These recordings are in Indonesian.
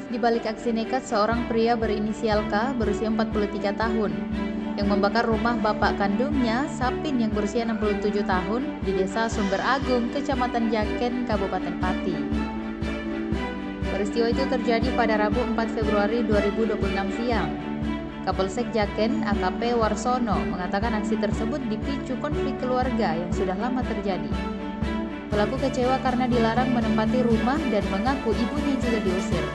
motif di balik aksi nekat seorang pria berinisial K berusia 43 tahun yang membakar rumah bapak kandungnya, Sapin yang berusia 67 tahun di Desa Sumber Agung, Kecamatan Jaken, Kabupaten Pati. Peristiwa itu terjadi pada Rabu 4 Februari 2026 siang. Kapolsek Jaken AKP Warsono mengatakan aksi tersebut dipicu konflik keluarga yang sudah lama terjadi. Pelaku kecewa karena dilarang menempati rumah dan mengaku ibunya juga diusir.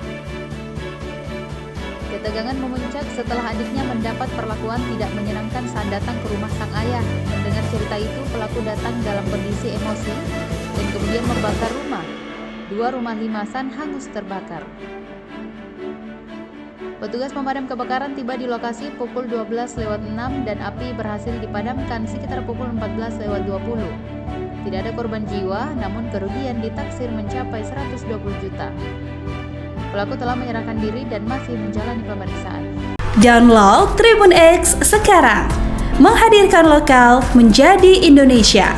Ketegangan memuncak setelah adiknya mendapat perlakuan tidak menyenangkan saat datang ke rumah sang ayah. Mendengar cerita itu, pelaku datang dalam kondisi emosi dan kemudian membakar rumah. 2 rumah limasan hangus terbakar. Petugas pemadam kebakaran tiba di lokasi pukul 12.06 dan api berhasil dipadamkan sekitar pukul 14.20. Tidak ada korban jiwa, namun kerugian ditaksir mencapai 120 juta. Pelaku telah menyerahkan diri dan masih menjalani pemeriksaan. Download Tribun X sekarang, menghadirkan lokal menjadi Indonesia.